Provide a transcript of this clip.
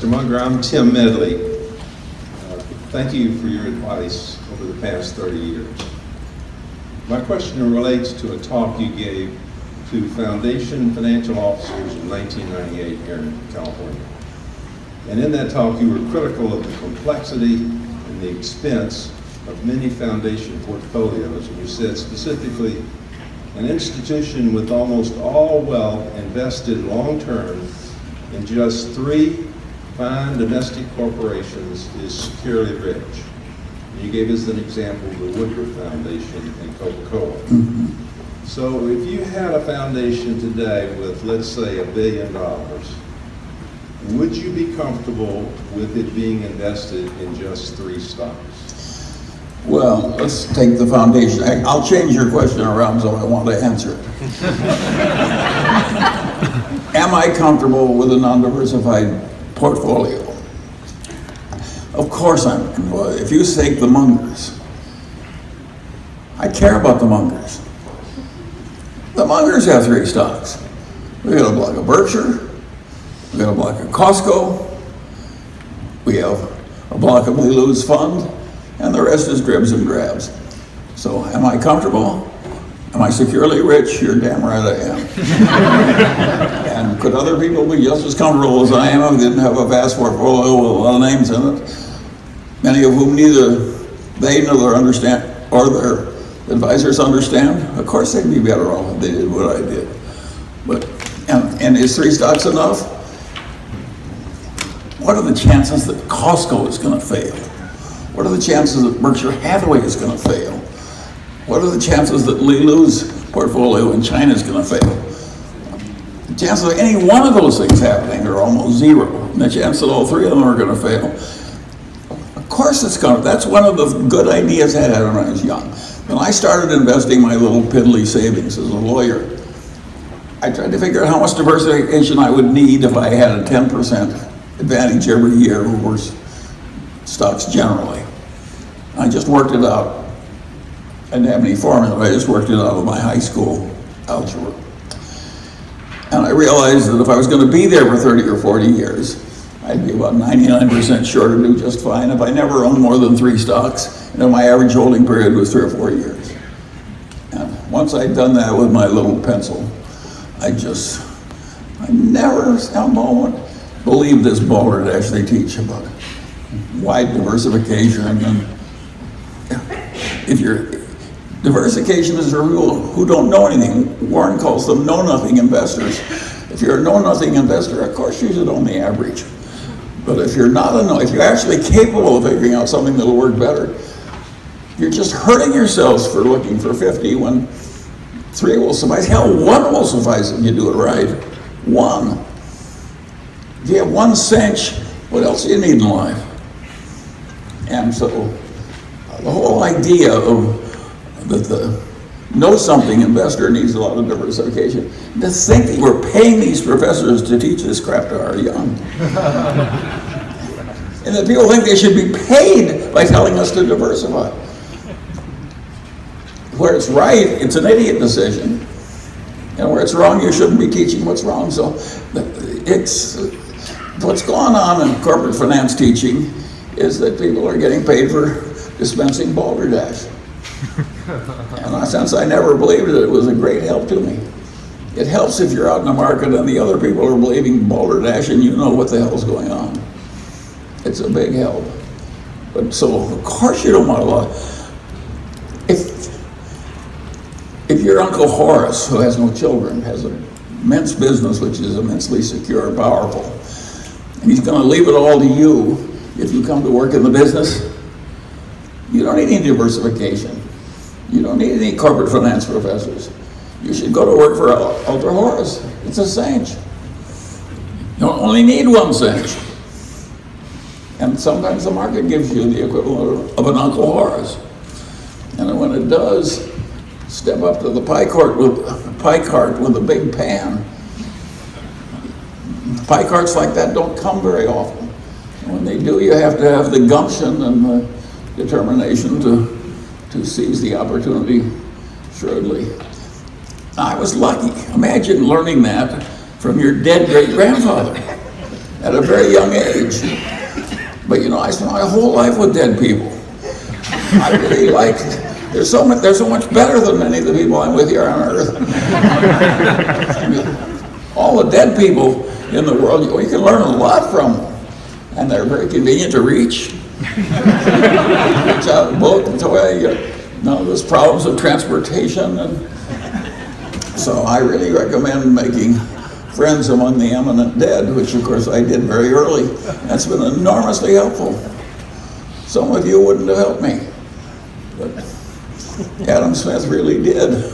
Mr. Munger. I'm Tim Medley. Thank you for your advice over the past 30 years. My question relates to a talk you gave to Foundation financial officers in 1998 here in California. And in that talk, you were critical of the complexity and the expense of many foundation portfolios. And you said specifically, an institution with almost all wealth invested long-term in just 3 fine domestic corporations is securely rich. You gave us an example of the Woodruff Foundation and Coca-Cola. Mm-hmm. So if you had a foundation today with, let's say, $1 billion, would you be comfortable with it being invested in just 3 stocks? Well, let's take the foundation. I'll change your question around so I want to answer it. Am I comfortable with a non-diversified portfolio? Of course I'm. If you take the Mungers, I care about the Mungers. The Mungers have 3 stocks. We got a block of Berkshire, we got a block of Costco, we have a block of Lilu's fund, and the rest is dribs and grabs. So am I comfortable? Am I securely rich? You're damn right I am. And could other people be just as comfortable as I am if they didn't have a vast portfolio with a lot of names in it, many of whom neither they nor understand or their advisors understand? Of course they'd be better off if they did what I did. But and is 3 stocks enough? What are the chances that Costco is going to fail? What are the chances that Berkshire Hathaway is going to fail? What are the chances that Lilu's portfolio in China is going to fail? The chances of any one of those things happening are almost 0. And the chance that all 3 of them are going to fail, of course it's going to. That's one of the good ideas I had when I was young. When I started investing my little piddly savings as a lawyer, I tried to figure out how much diversification I would need if I had a 10% advantage every year over stocks generally. I just worked it out. I didn't have any formula, I just worked it out of my high school algebra. And I realized that if I was going to be there for 30 or 40 years, I'd be about 99% sure to do just fine if I never owned more than 3 stocks, and if my average holding period was 3 or 4 years. And once I'd done that with my little pencil, I never a moment believed this balderdash they teach about wide diversification. And if you're diversification is for people who don't know anything. Warren calls them know-nothing investors. If you're a know-nothing investor, of course you should own the average. But if you're not if you're actually capable of figuring out something that'll work better, you're just hurting yourselves for looking for 50 when 3 will suffice. Hell, 1 will suffice if you do it right. 1. If you have 1 cinch, what else do you need in life? And so the whole idea of that the know-something investor needs a lot of diversification. To think that we're paying these professors to teach this crap to our young. And that people think they should be paid by telling us to diversify. Where it's right, it's an idiot decision. And where it's wrong, you shouldn't be teaching what's wrong. So it's what's going on in corporate finance teaching is that people are getting paid for dispensing balderdash. And since I never believed it, it was a great help to me. It helps if you're out in the market and the other people are believing balderdash and you know what the hell's going on. It's a big help. But so, of course you don't want a lot. If your Uncle Horace, who has no children, has an immense business which is immensely secure and powerful, and he's going to leave it all to you if you come to work in the business, you don't need any diversification. You don't need any corporate finance professors. You should go to work for Uncle Horace. It's a cinch. You only need 1 cinch. And sometimes the market gives you the equivalent of an Uncle Horace. And when it does, step up to the pie cart with a big pan. Pie carts like that don't come very often. And when they do, you have to have the gumption and the determination to seize the opportunity shrewdly. I was lucky. Imagine learning that from your dead great-grandfather. at a very young age. But you know, I spent my whole life with dead people. I really like, they're so much better than many of the people I'm with here on earth. All the dead people in the world, you can learn a lot from them. And they're very convenient to reach. Reach out the boat and away. None of those problems of transportation. And so I really recommend making friends among the eminent dead, which of course I did very early. That's been enormously helpful. Some of you wouldn't have helped me, but Adam Smith really did.